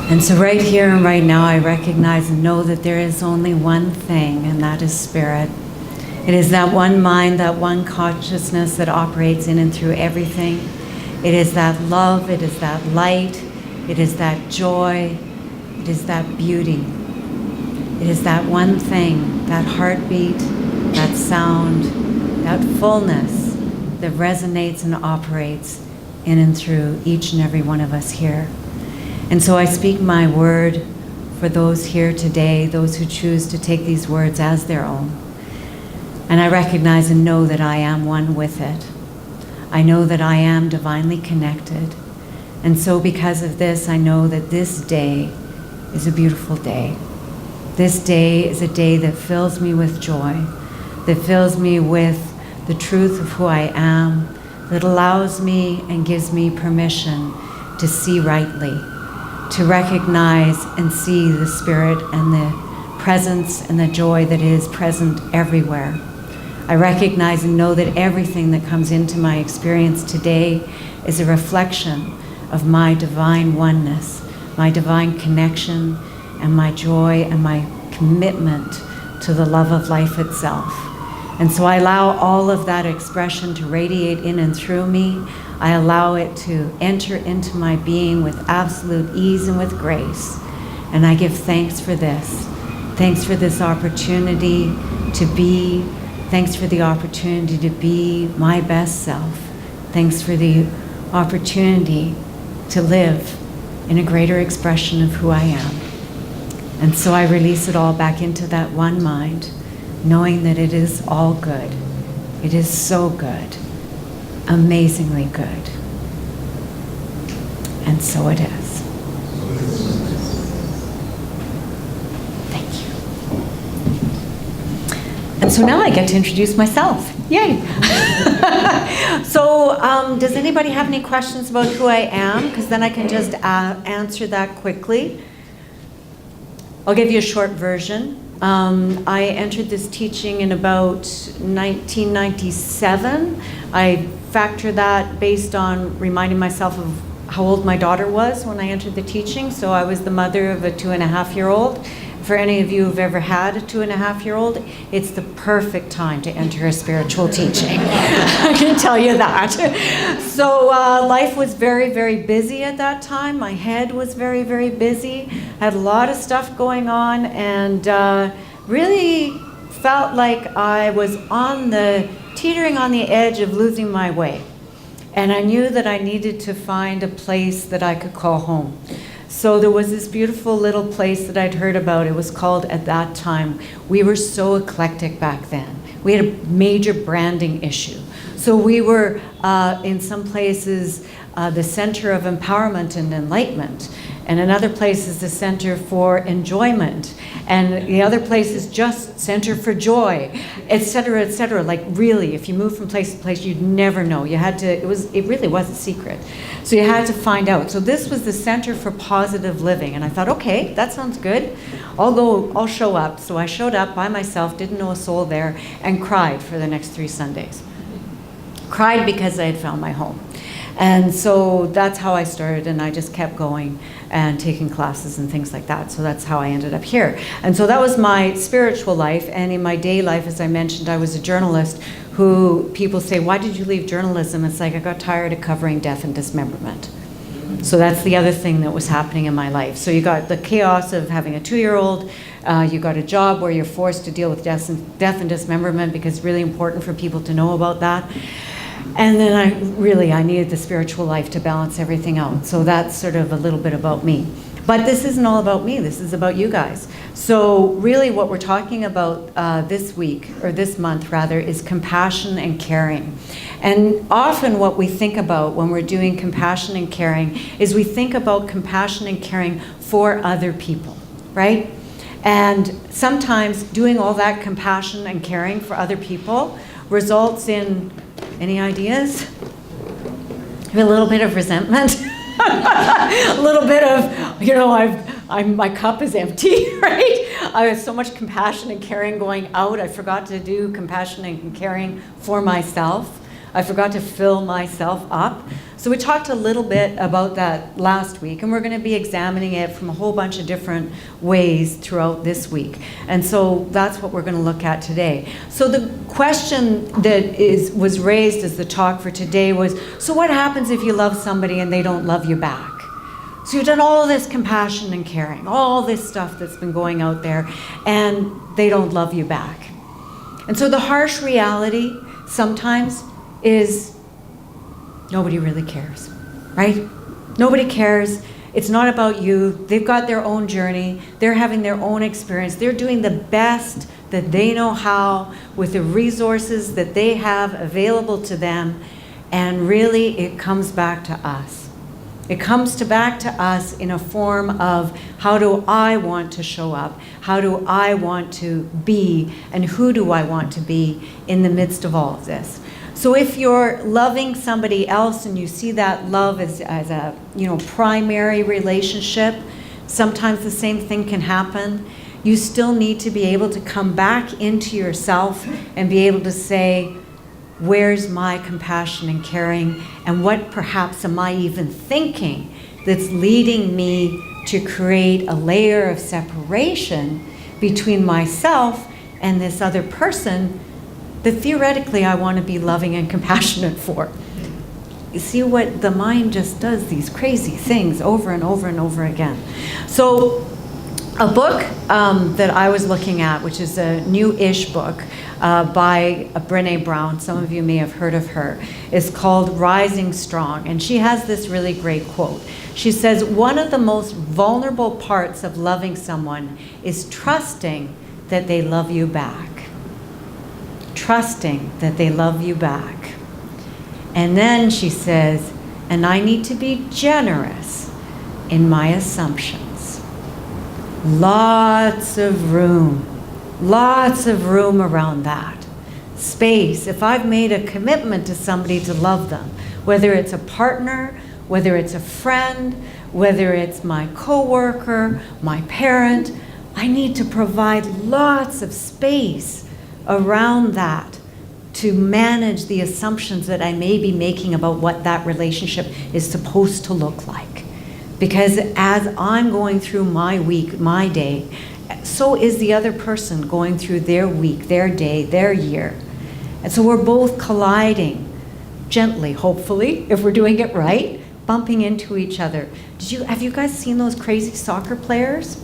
And so right here and right now, I recognize and know that there is only one thing, and that is spirit. It is that one mind, that one consciousness that operates in and through everything. It is that love, it is that light, it is that joy, it is that beauty. It is that one thing, that heartbeat, that sound, that fullness that resonates and operates in and through each and every one of us here. And so I speak my word for those here today, those who choose to take these words as their own. And I recognize and know that I am one with it. I know that I am divinely connected. And so because of this, I know that this day is a beautiful day. This day is a day that fills me with joy, that fills me with the truth of who I am, that allows me and gives me permission to see rightly, to recognize and see the spirit and the presence and the joy that is present everywhere. I recognize and know that everything that comes into my experience today is a reflection of my divine oneness, my divine connection, and my joy and my commitment to the love of life itself. And so I allow all of that expression to radiate in and through me. I allow it to enter into my being with absolute ease and with grace. And I give thanks for this. Thanks for this opportunity to be. Thanks for the opportunity to be my best self. Thanks for the opportunity to live in a greater expression of who I am. And so I release it all back into that one mind, knowing that it is all good. It is so good, amazingly good. And so it is. Thank you. And so now I get to introduce myself. Yay! So does anybody have any questions about who I am? Because then I can just answer that quickly. I'll give you a short version. I entered this teaching in about 1997. I factor that based on reminding myself of how old my daughter was when I entered the teaching. So I was the mother of a 2.5-year-old. For any of you who've ever had a 2.5-year-old, it's the perfect time to enter a spiritual teaching. I can tell you that. So life was very, very busy at that time. My head was very, very busy. I had a lot of stuff going on, and really felt like I was teetering on the edge of losing my way. And I knew that I needed to find a place that I could call home. So there was this beautiful little place that I'd heard about. It was called, at that time, we were so eclectic back then. We had a major branding issue. So we were, in some places, the center of empowerment and enlightenment. And in other places, the center for enjoyment. And the other place is just center for joy, et cetera, et cetera. Like really, if you move from place to place, you'd never know. You had to, it really was a secret. So you had to find out. So this was the center for positive living. And I thought, okay, that sounds good. I'll show up. So I showed up by myself, didn't know a soul there, and cried for the next 3 Sundays. Cried because I had found my home. And so that's how I started, and I just kept going and taking classes and things like that. So that's how I ended up here. And so that was my spiritual life. And in my day life, as I mentioned, I was a journalist who people say, why did you leave journalism? It's like I got tired of covering death and dismemberment. So that's the other thing that was happening in my life. So you got the chaos of having a 2-year-old, you got a job where you're forced to deal with death and dismemberment because it's really important for people to know about that. And then I needed the spiritual life to balance everything out. So that's sort of a little bit about me. But this isn't all about me, this is about you guys. So really what we're talking about this week, or this month rather, is compassion and caring. And often what we think about when we're doing compassion and caring is we think about compassion and caring for other people, right? And sometimes doing all that compassion and caring for other people results in, any ideas? A little bit of resentment, a little bit of, my cup is empty, right? I have so much compassion and caring going out. I forgot to do compassion and caring for myself. I forgot to fill myself up. So we talked a little bit about that last week, and we're going to be examining it from a whole bunch of different ways throughout this week. And so that's what we're going to look at today. So the question that was raised as the talk for today was, so what happens if you love somebody and they don't love you back? So you've done all this compassion and caring, all this stuff that's been going out there, and they don't love you back. And so the harsh reality sometimes is nobody really cares, right? Nobody cares. It's not about you. They've got their own journey. They're having their own experience. They're doing the best that they know how with the resources that they have available to them. And really, it comes back to us. It comes back to us in a form of, how do I want to show up? How do I want to be? And who do I want to be in the midst of all of this? So if you're loving somebody else and you see that love as a primary relationship, sometimes the same thing can happen. You still need to be able to come back into yourself and be able to say, where's my compassion and caring, and what perhaps am I even thinking that's leading me to create a layer of separation between myself and this other person that theoretically I want to be loving and compassionate for. You see what the mind just does, these crazy things over and over and over again. So a book that I was looking at, which is a new-ish book by Brené Brown, some of you may have heard of her, is called Rising Strong. And she has this really great quote. She says, one of the most vulnerable parts of loving someone is trusting that they love you back. Trusting that they love you back. And then she says, and I need to be generous in my assumptions. Lots of room around that. Space. If I've made a commitment to somebody to love them, whether it's a partner, whether it's a friend, whether it's my coworker, my parent, I need to provide lots of space around that to manage the assumptions that I may be making about what that relationship is supposed to look like. Because as I'm going through my week, my day, so is the other person going through their week, their day, their year. And so we're both colliding gently, hopefully, if we're doing it right, bumping into each other. Have you guys seen those crazy soccer players?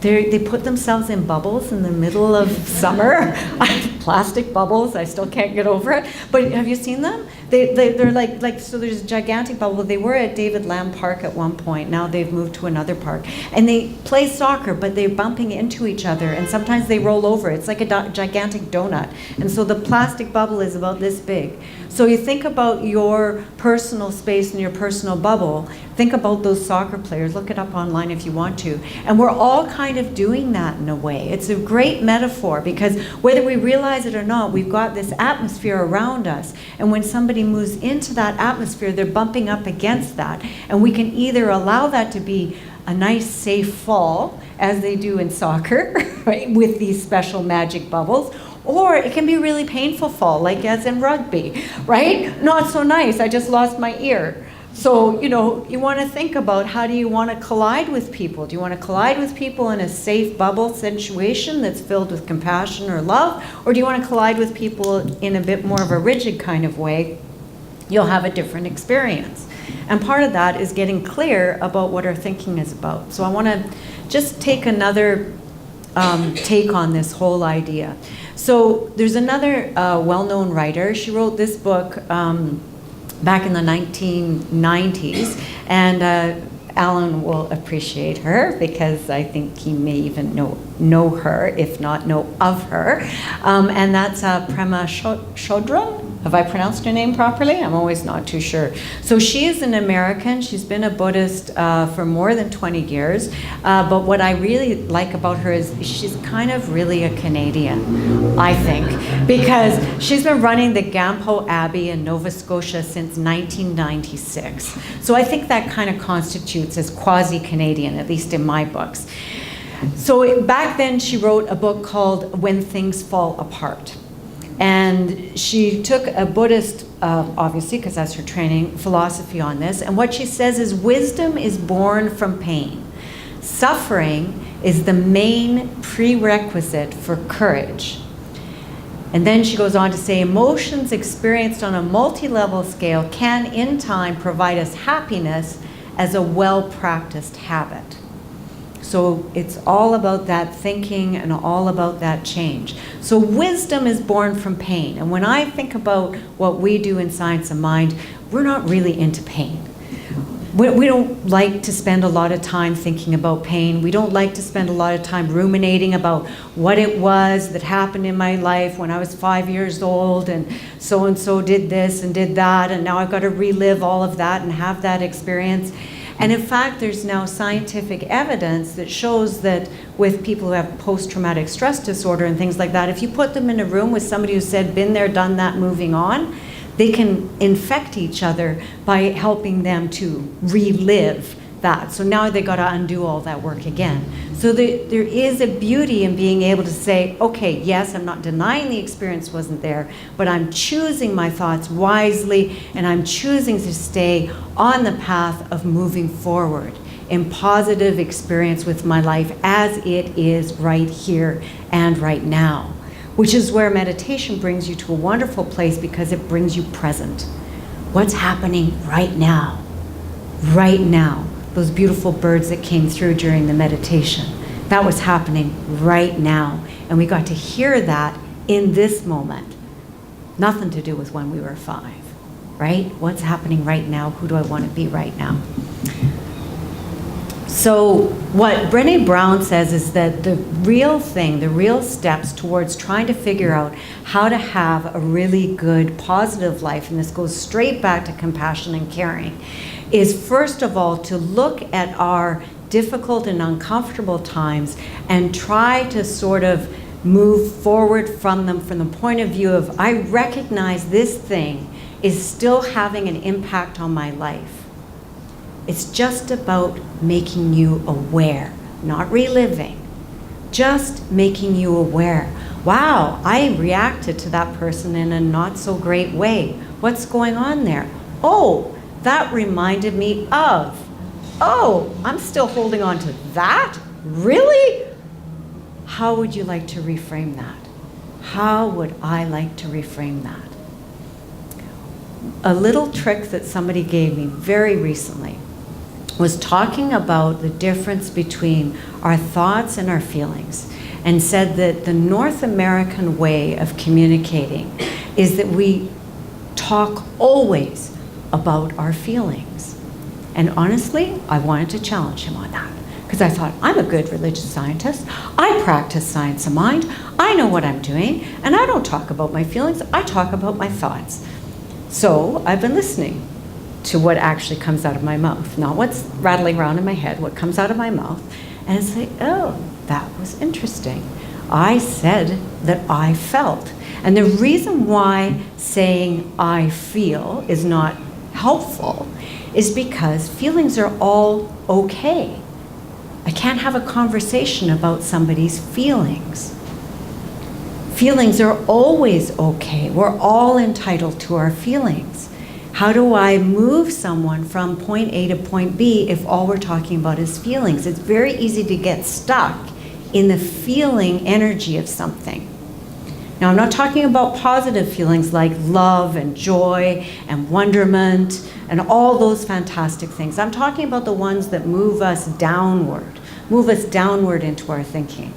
They put themselves in bubbles in the middle of summer. Plastic bubbles, I still can't get over it. But have you seen them? They're like, so there's a gigantic bubble. They were at David Lamb Park at one point. Now they've moved to another park. And they play soccer, but they're bumping into each other. And sometimes they roll over. It's like a gigantic donut. And so the plastic bubble is about this big. So you think about your personal space and your personal bubble. Think about those soccer players. Look it up online if you want to. And we're all kind of doing that in a way. It's a great metaphor because whether we realize it or not, we've got this atmosphere around us. And when somebody moves into that atmosphere, they're bumping up against that. And we can either allow that to be a nice, safe fall, as they do in soccer, right, with these special magic bubbles, or it can be a really painful fall, like as in rugby, right? Not so nice, I just lost my ear. So, you want to think about how do you want to collide with people? Do you want to collide with people in a safe bubble situation that's filled with compassion or love? Or do you want to collide with people in a bit more of a rigid kind of way? You'll have a different experience. And part of that is getting clear about what our thinking is about. So I want to just take another take on this whole idea. So there's another well-known writer. She wrote this book back in the 1990s, and Alan will appreciate her because I think he may even know her, if not know of her. And that's Prema Chodron. Have I pronounced her name properly? I'm always not too sure. So she is an American. She's been a Buddhist for more than 20 years. But what I really like about her is she's kind of really a Canadian, I think, because she's been running the Gampo Abbey in Nova Scotia since 1996. So I think that kind of constitutes as quasi-Canadian, at least in my books. So back then she wrote a book called When Things Fall Apart. And she took a Buddhist obviously, because that's her training, philosophy on this. And what she says is wisdom is born from pain. Suffering is the main prerequisite for courage. And then she goes on to say, emotions experienced on a multi-level scale can, in time, provide us happiness as a well-practiced habit. So it's all about that thinking and all about that change. So wisdom is born from pain. And when I think about what we do in Science of Mind, we're not really into pain. We don't like to spend a lot of time thinking about pain. We don't like to spend a lot of time ruminating about what it was that happened in my life when I was 5 years old and so did this and did that, and now I've got to relive all of that and have that experience. And in fact, there's now scientific evidence that shows that with people who have post-traumatic stress disorder and things like that, if you put them in a room with somebody who said, been there, done that, moving on, they can infect each other by helping them to relive that. So now they got to undo all that work again. So there is a beauty in being able to say, okay, yes, I'm not denying the experience wasn't there, but I'm choosing my thoughts wisely, and I'm choosing to stay on the path of moving forward in positive experience with my life as it is right here and right now. Which is where meditation brings you to a wonderful place, because it brings you present. What's happening right now? Right now. Those beautiful birds that came through during the meditation. That was happening right now. And we got to hear that in this moment. Nothing to do with when we were 5, right? What's happening right now? Who do I want to be right now? So what Brené Brown says is that the real thing, the real steps towards trying to figure out how to have a really good, positive life, and this goes straight back to compassion and caring, is first of all to look at our difficult and uncomfortable times and try to sort of move forward from them from the point of view of, I recognize this thing is still having an impact on my life. It's just about making you aware, not reliving, just making you aware. Wow, I reacted to that person in a not so great way. What's going on there? Oh, that reminded me of. Oh, I'm still holding on to that? Really? How would you like to reframe that? How would I like to reframe that? A little trick that somebody gave me very recently was talking about the difference between our thoughts and our feelings, and said that the North American way of communicating is that we talk always about our feelings. And honestly, I wanted to challenge him on that, because I thought, I'm a good religious scientist, I practice Science of Mind, I know what I'm doing, and I don't talk about my feelings, I talk about my thoughts. So I've been listening to what actually comes out of my mouth, not what's rattling around in my head, what comes out of my mouth, and say, oh, that was interesting. I said that I felt. And the reason why saying I feel is not helpful is because feelings are all okay. I can't have a conversation about somebody's feelings. Feelings are always okay. We're all entitled to our feelings. How do I move someone from point A to point B if all we're talking about is feelings? It's very easy to get stuck in the feeling energy of something. Now, I'm not talking about positive feelings like love and joy and wonderment and all those fantastic things. I'm talking about the ones that move us downward into our thinking.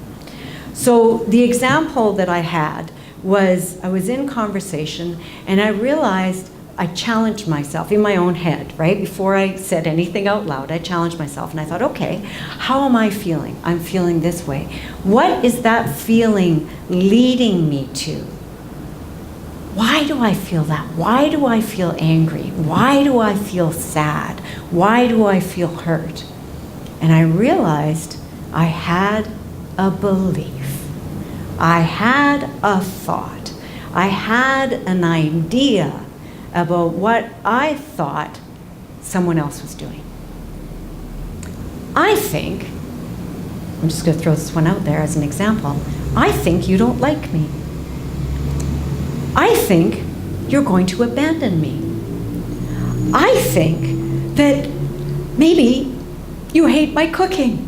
So the example that I had was, I was in conversation and I realized I challenged myself in my own head, right? Before I said anything out loud, I challenged myself and I thought, okay, how am I feeling? I'm feeling this way. What is that feeling leading me to? Why do I feel that? Why do I feel angry? Why do I feel sad? Why do I feel hurt? And I realized I had a belief. I had a thought. I had an idea about what I thought someone else was doing. I think, I'm just going to throw this one out there as an example, I think you don't like me. I think you're going to abandon me. I think that maybe you hate my cooking.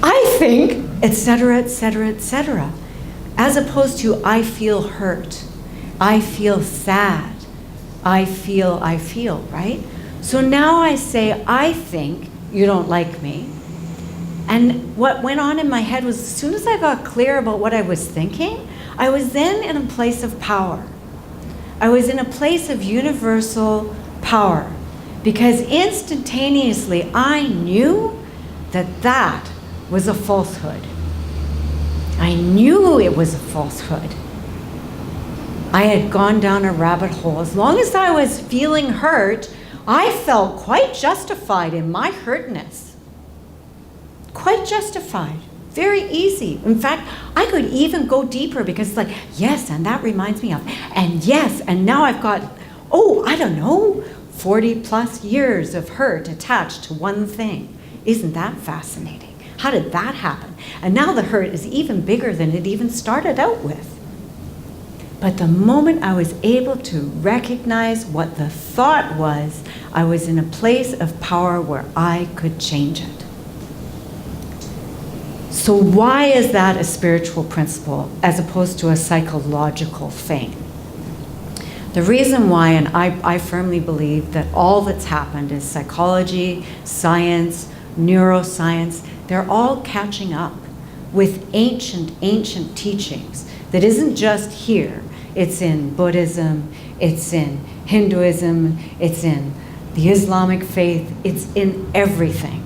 I think, etc., etc., etc. As opposed to, I feel hurt. I feel sad. I feel, right? So now I say, I think you don't like me. And what went on in my head was, as soon as I got clear about what I was thinking, I was then in a place of power. I was in a place of universal power, because instantaneously I knew that that was a falsehood. I knew it was a falsehood. I had gone down a rabbit hole. As long as I was feeling hurt, I felt quite justified in my hurtness. Quite justified. Very easy. In fact, I could even go deeper, because it's like, yes, and that reminds me of, and yes, and now I've got, I don't know, 40 plus years of hurt attached to one thing. Isn't that fascinating? How did that happen? And now the hurt is even bigger than it even started out with. But the moment I was able to recognize what the thought was, I was in a place of power where I could change it. So why is that a spiritual principle as opposed to a psychological thing? The reason why, and I firmly believe that all that's happened is psychology, science, neuroscience, they're all catching up with ancient teachings that isn't just here. It's in Buddhism, it's in Hinduism, it's in the Islamic faith, it's in everything.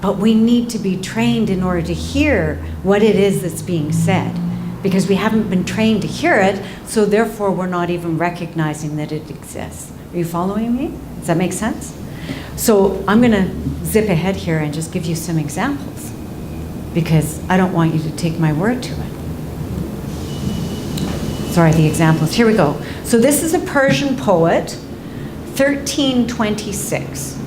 But we need to be trained in order to hear what it is that's being said, because we haven't been trained to hear it, so therefore we're not even recognizing that it exists. Are you following me? Does that make sense? So I'm going to zip ahead here and just give you some examples, because I don't want you to take my word to it. Sorry, the examples. Here we go. So this is a Persian poet, 1326.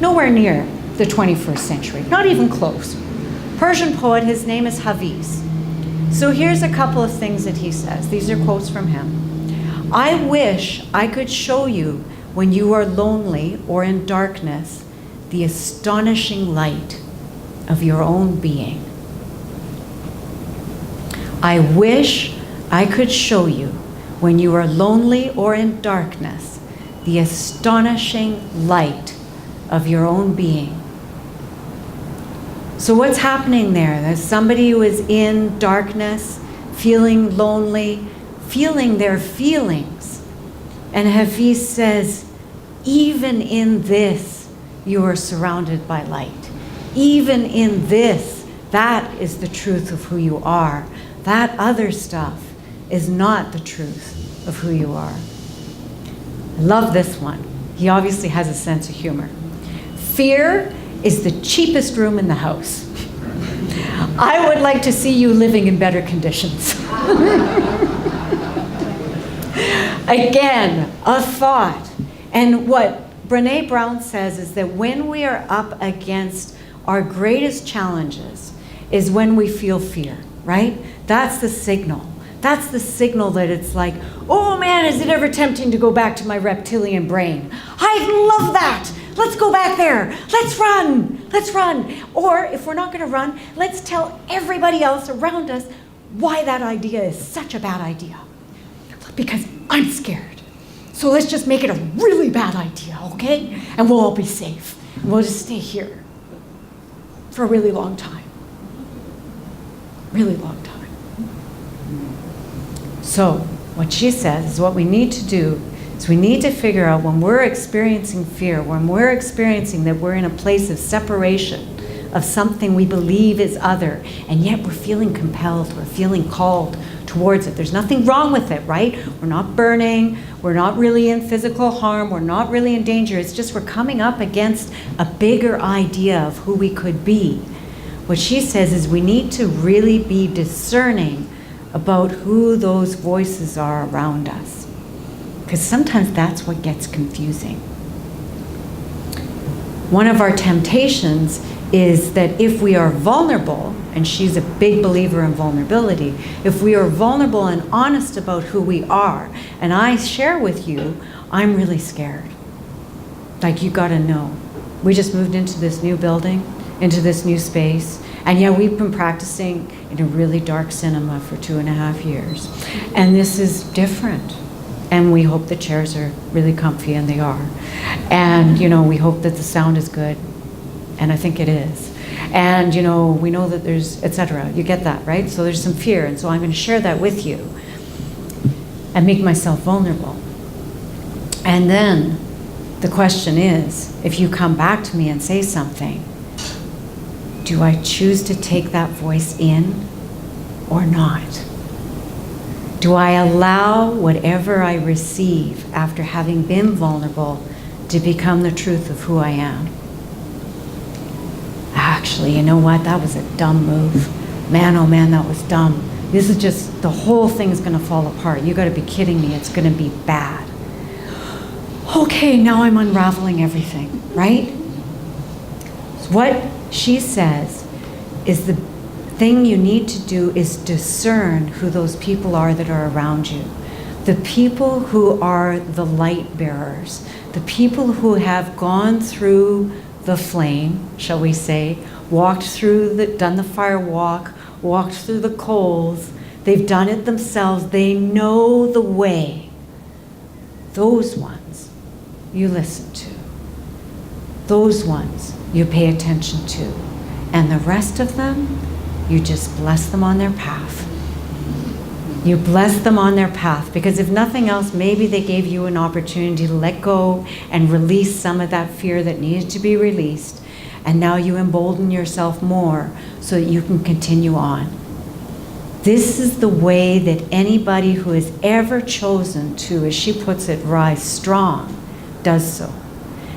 Nowhere near the 21st century, not even close. Persian poet, his name is Hafiz. So here's a couple of things that he says. These are quotes from him. I wish I could show you, when you are lonely or in darkness, the astonishing light of your own being. I wish I could show you, when you are lonely or in darkness, the astonishing light of your own being. So what's happening there? There's somebody who is in darkness, feeling lonely, feeling their feelings. And Hafiz says, even in this, you are surrounded by light. Even in this, that is the truth of who you are. That other stuff is not the truth of who you are. I love this one. He obviously has a sense of humor. Fear is the cheapest room in the house. I would like to see you living in better conditions. Again, a thought. And what Brené Brown says is that when we are up against our greatest challenges is when we feel fear, right? That's the signal. That's the signal that it's like, oh man, is it ever tempting to go back to my reptilian brain? I love that. Let's go back there. Let's run. Let's run. Or if we're not going to run, let's tell everybody else around us why that idea is such a bad idea. Because I'm scared. So let's just make it a really bad idea, okay? And we'll all be safe. And we'll just stay here for a really long time. Really long time. So what she says is what we need to do is we need to figure out, when we're experiencing fear, when we're experiencing that we're in a place of separation of something we believe is other, and yet we're feeling compelled, we're feeling called towards it. There's nothing wrong with it, right? We're not burning, we're not really in physical harm, we're not really in danger. It's just we're coming up against a bigger idea of who we could be. What she says is we need to really be discerning about who those voices are around us. Because sometimes that's what gets confusing. One of our temptations is that if we are vulnerable, And she's a big believer in vulnerability. If we are vulnerable and honest about who we are, and I share with you, I'm really scared. Like, you gotta know. We just moved into this new building, into this new space, and yeah, we've been practicing in a really dark cinema for 2.5 years. And this is different. And we hope the chairs are really comfy, and they are. And, you know, we hope that the sound is good, and I think it is. And, you know, we know that there's, etc. You get that, right? So there's some fear, and so I'm going to share that with you and make myself vulnerable. And then the question is, if you come back to me and say something, do I choose to take that voice in or not? Do I allow whatever I receive after having been vulnerable to become the truth of who I am? Actually, you know what? That was a dumb move. Man, oh man, that was dumb. This is just, the whole thing's gonna fall apart. You gotta be kidding me. It's gonna be bad. Okay, now I'm unraveling everything, right? So what she says is the thing you need to do is discern who those people are that are around you. The people who are the light bearers, the people who have gone through the flame, shall we say, walked through done the fire walk, walked through the coals. They've done it themselves. They know the way. Those ones you listen to. Those ones you pay attention to. And the rest of them, you just bless them on their path. You bless them on their path, because if nothing else, maybe they gave you an opportunity to let go and release some of that fear that needed to be released. And now you embolden yourself more so that you can continue on. This is the way that anybody who has ever chosen to, as she puts it, rise strong, does so.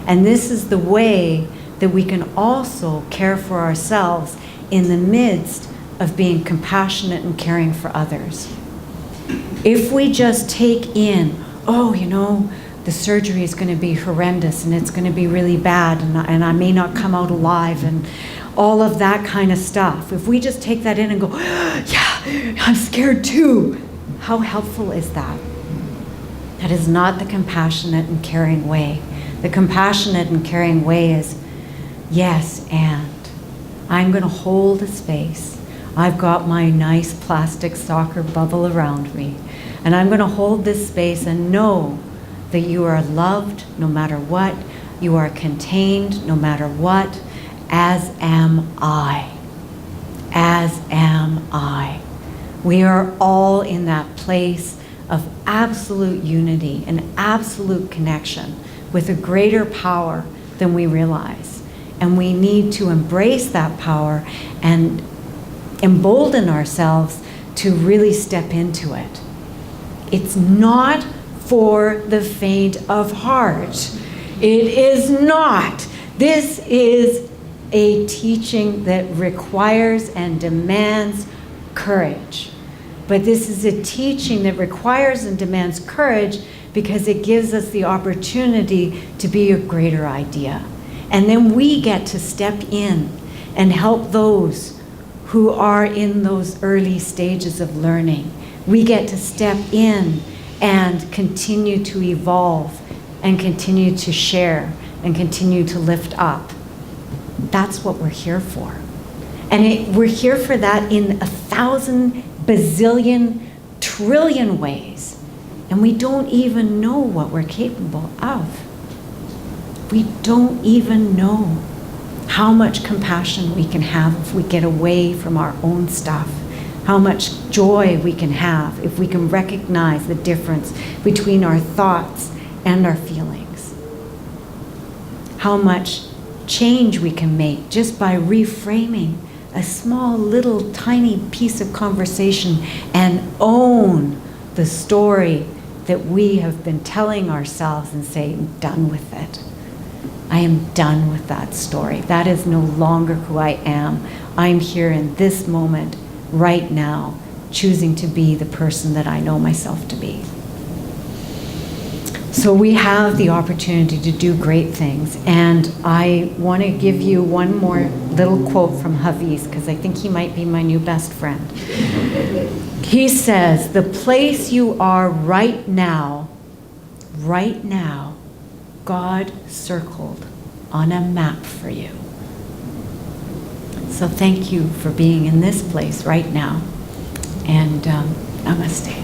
And this is the way that we can also care for ourselves in the midst of being compassionate and caring for others. If we just take in, oh, you know, the surgery is going to be horrendous and it's going to be really bad and I may not come out alive and all of that kind of stuff. If we just take that in and go, yeah, I'm scared too. How helpful is that? That is not the compassionate and caring way. The compassionate and caring way is, yes, and I'm going to hold a space. I've got my nice plastic soccer bubble around me, and I'm going to hold this space and know that you are loved no matter what, you are contained no matter what, as am I. As am I. We are all in that place of absolute unity and absolute connection with a greater power than we realize. And we need to embrace that power and embolden ourselves to really step into it. It's not for the faint of heart. It is not. This is a teaching that requires and demands courage. But this is a teaching that requires and demands courage because it gives us the opportunity to be a greater idea. And then we get to step in and help those who are in those early stages of learning. We get to step in and continue to evolve and continue to share and continue to lift up. That's what we're here for. And we're here for that in 1,000 bazillion trillion ways. And we don't even know what we're capable of. We don't even know how much compassion we can have if we get away from our own stuff. How much joy we can have if we can recognize the difference between our thoughts and our feelings. How much change we can make just by reframing a small little tiny piece of conversation and own the story that we have been telling ourselves and say, I'm done with it. I am done with that story. That is no longer who I am. I'm here in this moment, right now, choosing to be the person that I know myself to be. So we have the opportunity to do great things. And I want to give you one more little quote from Hafiz, because I think he might be my new best friend. He says, "The place you are right now, God circled on a map for you." So thank you for being in this place right now. And namaste.